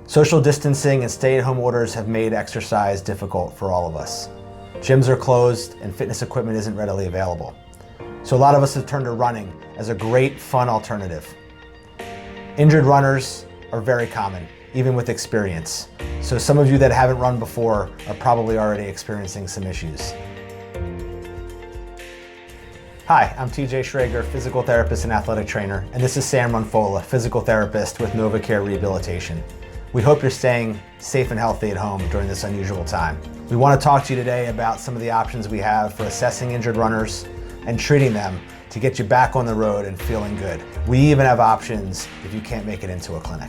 Social distancing and stay-at-home orders have made exercise difficult for all of us. Gyms are closed and fitness equipment isn't readily available. So a lot of us have turned to running as a great, fun alternative. Injured runners are very common, even with experience. So some of you that haven't run before are probably already experiencing some issues. Hi, I'm TJ Shrager, physical therapist and athletic trainer, and this is Sam Runfola, physical therapist with NovaCare Rehabilitation. We hope you're staying safe and healthy at home during this unusual time. We want to talk to you today about some of the options we have for assessing injured runners and treating them to get you back on the road and feeling good. We even have options if you can't make it into a clinic.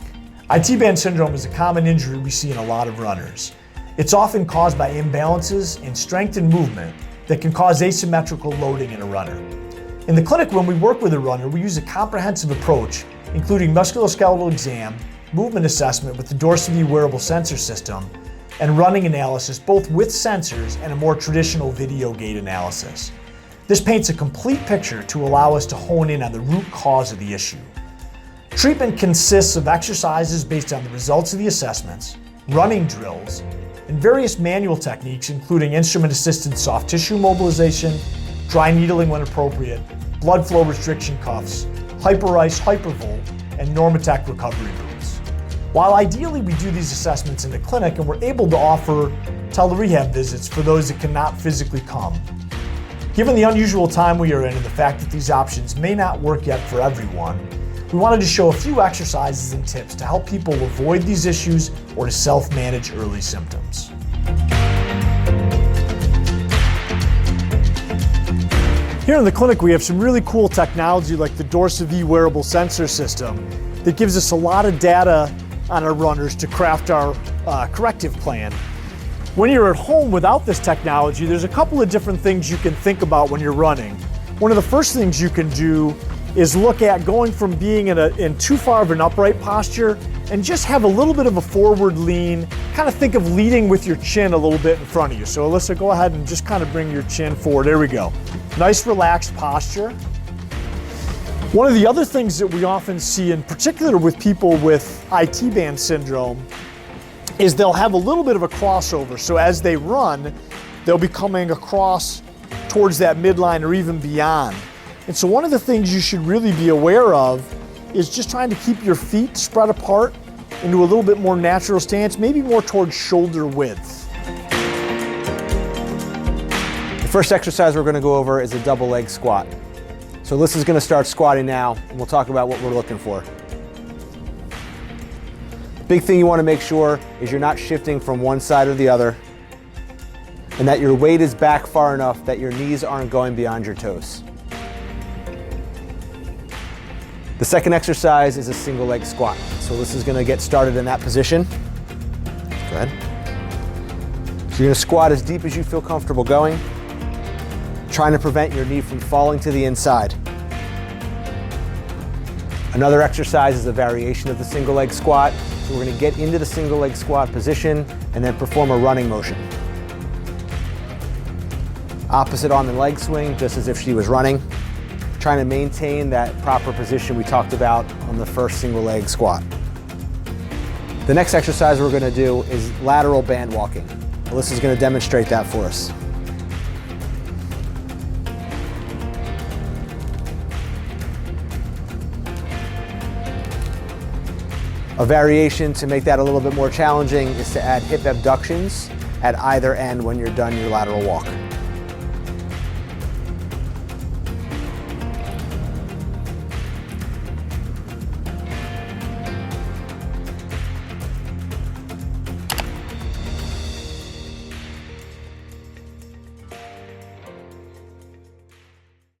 IT band syndrome is a common injury we see in a lot of runners. It's often caused by imbalances in strength and movement that can cause asymmetrical loading in a runner. In the clinic, when we work with a runner, we use a comprehensive approach, including musculoskeletal exam, movement assessment with the dorsal wearable sensor system, and running analysis, both with sensors and a more traditional video gait analysis. This paints a complete picture to allow us to hone in on the root cause of the issue. Treatment consists of exercises based on the results of the assessments, running drills, and various manual techniques including instrument-assisted soft tissue mobilization, dry needling when appropriate, blood flow restriction cuffs, hyperice, hypervolt, and Normatec recovery boots. While ideally we do these assessments in the clinic and we're able to offer tele-rehab visits for those that cannot physically come, given the unusual time we are in and the fact that these options may not work yet for everyone, we wanted to show a few exercises and tips to help people avoid these issues or to self-manage early symptoms. Here in the clinic we have some really cool technology like the dorsal wearable sensor system that gives us a lot of data on our runners to craft our corrective plan. When you're at home without this technology, there's a couple of different things you can think about when you're running. One of the first things you can do is look at going from being in too far of an upright posture and just have a little bit of a forward lean, kind of think of leading with your chin a little bit in front of you. So Alyssa, go ahead and just kind of bring your chin forward. There we go. Nice relaxed posture. One of the other things that we often see, in particular with people with IT band syndrome, is they'll have a little bit of a crossover. So as they run, they'll be coming across towards that midline or even beyond. And so one of the things you should really be aware of is just trying to keep your feet spread apart into a little bit more natural stance, maybe more towards shoulder width. The first exercise we're going to go over is a double leg squat. So Alyssa's going to start squatting now, and we'll talk about what we're looking for. The big thing you want to make sure is you're not shifting from one side or the other, and that your weight is back far enough that your knees aren't going beyond your toes. The second exercise is a single leg squat. So Alyssa's going to get started in that position. Go ahead. So you're going to squat as deep as you feel comfortable going, trying to prevent your knee from falling to the inside. Another exercise is a variation of the single leg squat. So we're going to get into the single leg squat position and then perform a running motion. Opposite arm and leg swing, just as if she was running. Trying to maintain that proper position we talked about on the first single leg squat. The next exercise we're going to do is lateral band walking. Alyssa's going to demonstrate that for us. A variation to make that a little bit more challenging is to add hip abductions at either end when you're done your lateral walk.